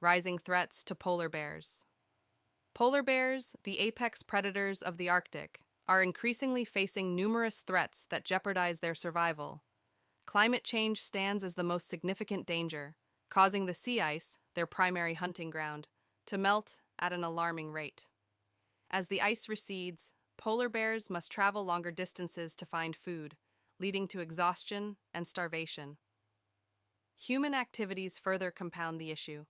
Rising threats to polar bears. Polar bears, the apex predators of the Arctic, are increasingly facing numerous threats that jeopardize their survival. Climate change stands as the most significant danger, causing the sea ice, their primary hunting ground, to melt at an alarming rate. As the ice recedes, polar bears must travel longer distances to find food, leading to exhaustion and starvation. Human activities further compound the issue.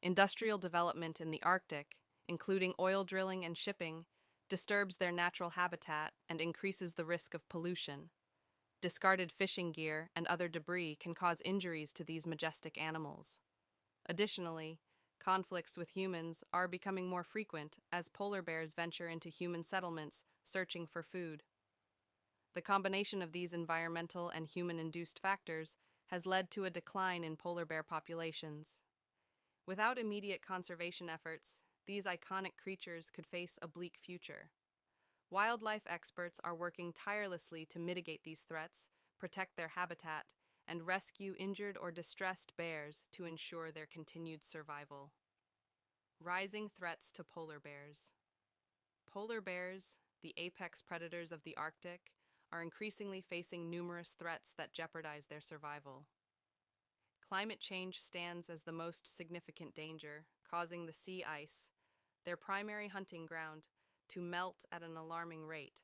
Industrial development in the Arctic, including oil drilling and shipping, disturbs their natural habitat and increases the risk of pollution. Discarded fishing gear and other debris can cause injuries to these majestic animals. Additionally, conflicts with humans are becoming more frequent as polar bears venture into human settlements searching for food. The combination of these environmental and human-induced factors has led to a decline in polar bear populations. Without immediate conservation efforts, these iconic creatures could face a bleak future. Wildlife experts are working tirelessly to mitigate these threats, protect their habitat, and rescue injured or distressed bears to ensure their continued survival. Rising threats to polar bears. Polar bears, the apex predators of the Arctic, are increasingly facing numerous threats that jeopardize their survival. Climate change stands as the most significant danger, causing the sea ice, their primary hunting ground, to melt at an alarming rate.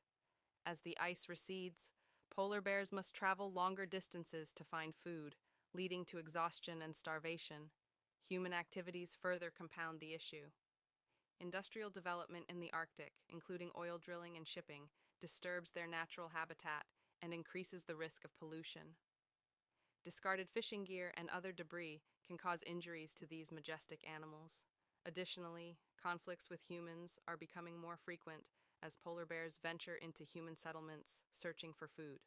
As the ice recedes, polar bears must travel longer distances to find food, leading to exhaustion and starvation. Human activities further compound the issue. Industrial development in the Arctic, including oil drilling and shipping, disturbs their natural habitat and increases the risk of pollution. Discarded fishing gear and other debris can cause injuries to these majestic animals. Additionally, conflicts with humans are becoming more frequent as polar bears venture into human settlements searching for food.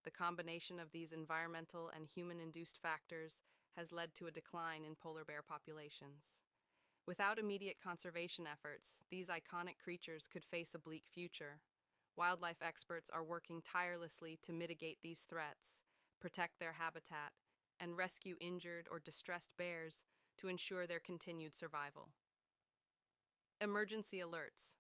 The combination of these environmental and human-induced factors has led to a decline in polar bear populations. Without immediate conservation efforts, these iconic creatures could face a bleak future. Wildlife experts are working tirelessly to mitigate these threats, protect their habitat, and rescue injured or distressed bears to ensure their continued survival. Emergency alerts.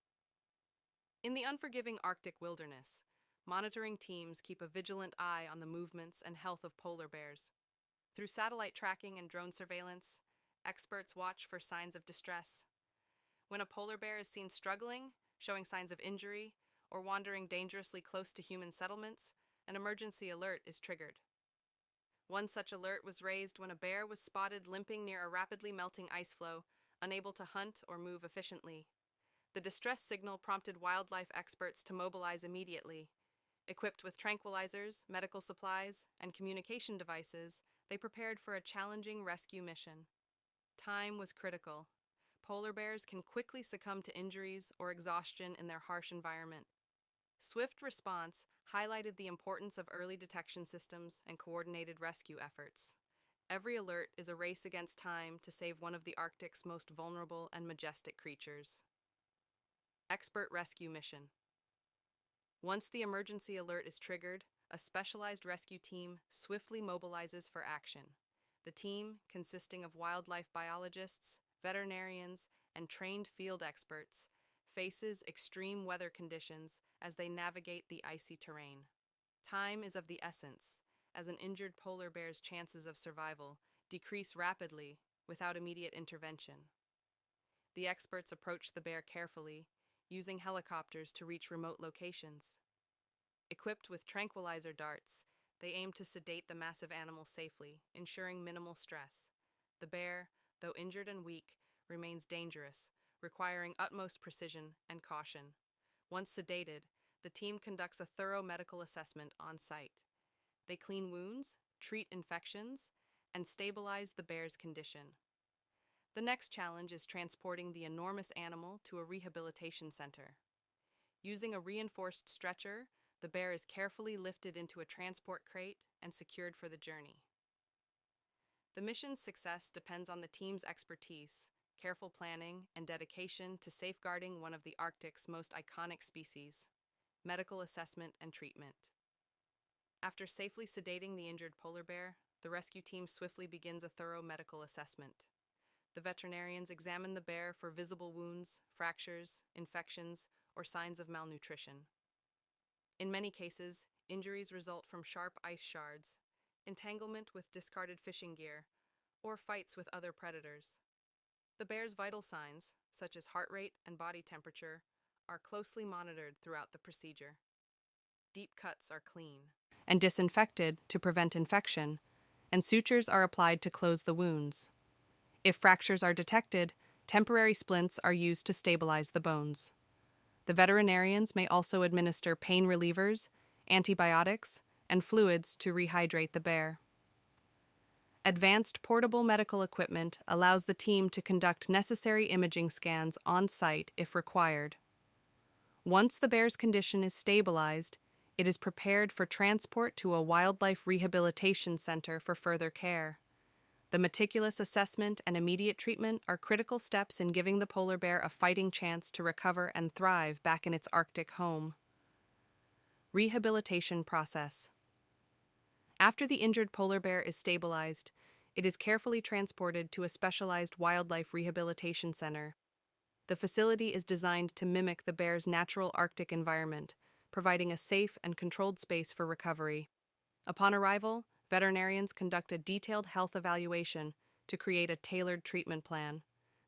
In the unforgiving Arctic wilderness, monitoring teams keep a vigilant eye on the movements and health of polar bears. Through satellite tracking and drone surveillance, experts watch for signs of distress. When a polar bear is seen struggling, showing signs of injury, or wandering dangerously close to human settlements, an emergency alert is triggered. One such alert was raised when a bear was spotted limping near a rapidly melting ice floe, unable to hunt or move efficiently. The distress signal prompted wildlife experts to mobilize immediately. Equipped with tranquilizers, medical supplies, and communication devices, they prepared for a challenging rescue mission. Time was critical. Polar bears can quickly succumb to injuries or exhaustion in their harsh environment. Swift response highlighted the importance of early detection systems and coordinated rescue efforts. Every alert is a race against time to save one of the Arctic's most vulnerable and majestic creatures. Expert rescue mission. Once the emergency alert is triggered, a specialized rescue team swiftly mobilizes for action. The team, consisting of wildlife biologists, veterinarians, and trained field experts, faces extreme weather conditions as they navigate the icy terrain. Time is of the essence, as an injured polar bear's chances of survival decrease rapidly without immediate intervention. The experts approach the bear carefully, using helicopters to reach remote locations. Equipped with tranquilizer darts, they aim to sedate the massive animal safely, ensuring minimal stress. The bear, though injured and weak, remains dangerous, requiring utmost precision and caution. Once sedated, the team conducts a thorough medical assessment on site. They clean wounds, treat infections, and stabilize the bear's condition. The next challenge is transporting the enormous animal to a rehabilitation center. Using a reinforced stretcher, the bear is carefully lifted into a transport crate and secured for the journey. The mission's success depends on the team's expertise, careful planning, and dedication to safeguarding one of the Arctic's most iconic species. Medical assessment and treatment. After safely sedating the injured polar bear, the rescue team swiftly begins a thorough medical assessment. The veterinarians examine the bear for visible wounds, fractures, infections, or signs of malnutrition. In many cases, injuries result from sharp ice shards, entanglement with discarded fishing gear, or fights with other predators. The bear's vital signs, such as heart rate and body temperature, are closely monitored throughout the procedure. Deep cuts are clean and disinfected to prevent infection, and sutures are applied to close the wounds. If fractures are detected, temporary splints are used to stabilize the bones. The veterinarians may also administer pain relievers, antibiotics, and fluids to rehydrate the bear. Advanced portable medical equipment allows the team to conduct necessary imaging scans on site if required. Once the bear's condition is stabilized, it is prepared for transport to a wildlife rehabilitation center for further care. The meticulous assessment and immediate treatment are critical steps in giving the polar bear a fighting chance to recover and thrive back in its Arctic home. Rehabilitation process. After the injured polar bear is stabilized, it is carefully transported to a specialized wildlife rehabilitation center. The facility is designed to mimic the bear's natural Arctic environment, providing a safe and controlled space for recovery. Upon arrival, veterinarians conduct a detailed health evaluation to create a tailored treatment plan.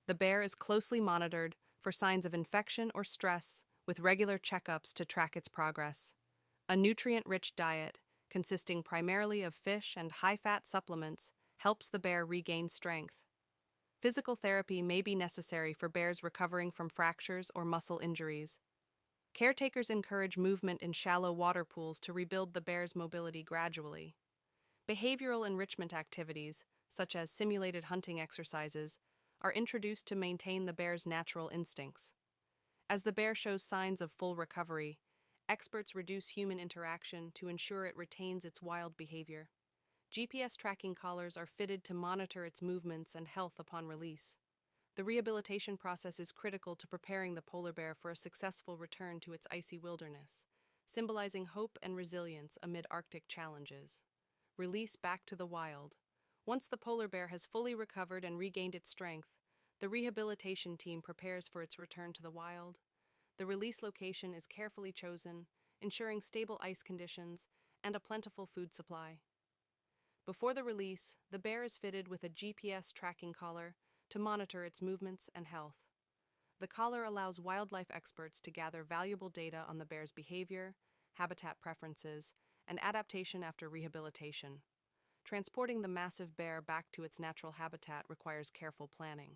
The bear is closely monitored for signs of infection or stress, with regular checkups to track its progress. A nutrient-rich diet, consisting primarily of fish and high-fat supplements, helps the bear regain strength. Physical therapy may be necessary for bears recovering from fractures or muscle injuries. Caretakers encourage movement in shallow water pools to rebuild the bear's mobility gradually. Behavioral enrichment activities, such as simulated hunting exercises, are introduced to maintain the bear's natural instincts. As the bear shows signs of full recovery, experts reduce human interaction to ensure it retains its wild behavior. GPS tracking collars are fitted to monitor its movements and health upon release. The rehabilitation process is critical to preparing the polar bear for a successful return to its icy wilderness, symbolizing hope and resilience amid Arctic challenges. Release back to the wild. Once the polar bear has fully recovered and regained its strength, the rehabilitation team prepares for its return to the wild. The release location is carefully chosen, ensuring stable ice conditions and a plentiful food supply. Before the release, the bear is fitted with a GPS tracking collar to monitor its movements and health. The collar allows wildlife experts to gather valuable data on the bear's behavior, habitat preferences, and adaptation after rehabilitation. Transporting the massive bear back to its natural habitat requires careful planning.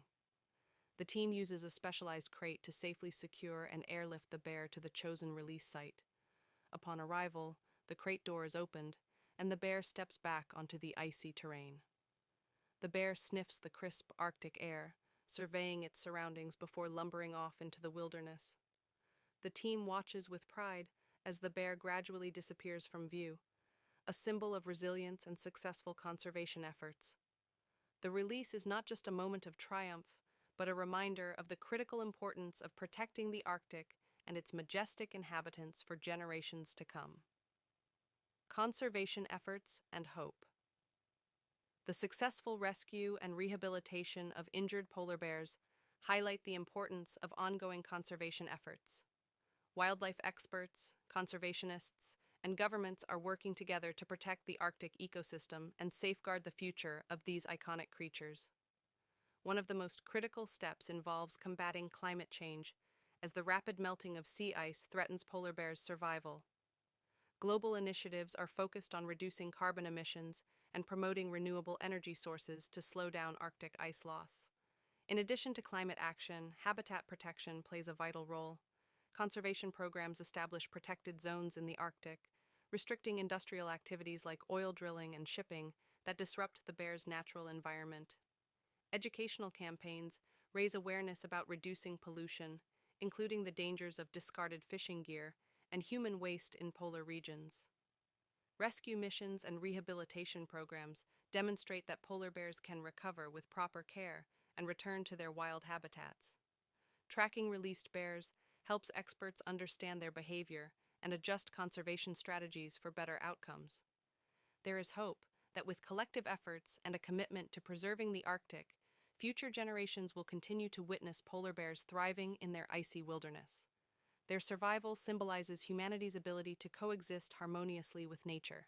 The team uses a specialized crate to safely secure and airlift the bear to the chosen release site. Upon arrival, the crate door is opened, and the bear steps back onto the icy terrain. The bear sniffs the crisp Arctic air, surveying its surroundings before lumbering off into the wilderness. The team watches with pride as the bear gradually disappears from view, a symbol of resilience and successful conservation efforts. The release is not just a moment of triumph, but a reminder of the critical importance of protecting the Arctic and its majestic inhabitants for generations to come. Conservation efforts and hope. The successful rescue and rehabilitation of injured polar bears highlight the importance of ongoing conservation efforts. Wildlife experts, conservationists, and governments are working together to protect the Arctic ecosystem and safeguard the future of these iconic creatures. One of the most critical steps involves combating climate change, as the rapid melting of sea ice threatens polar bears' survival. Global initiatives are focused on reducing carbon emissions and promoting renewable energy sources to slow down Arctic ice loss. In addition to climate action, habitat protection plays a vital role. Conservation programs establish protected zones in the Arctic, restricting industrial activities like oil drilling and shipping that disrupt the bear's natural environment. Educational campaigns raise awareness about reducing pollution, including the dangers of discarded fishing gear and human waste in polar regions. Rescue missions and rehabilitation programs demonstrate that polar bears can recover with proper care and return to their wild habitats. Tracking released bears helps experts understand their behavior and adjust conservation strategies for better outcomes. There is hope that with collective efforts and a commitment to preserving the Arctic, future generations will continue to witness polar bears thriving in their icy wilderness. Their survival symbolizes humanity's ability to coexist harmoniously with nature.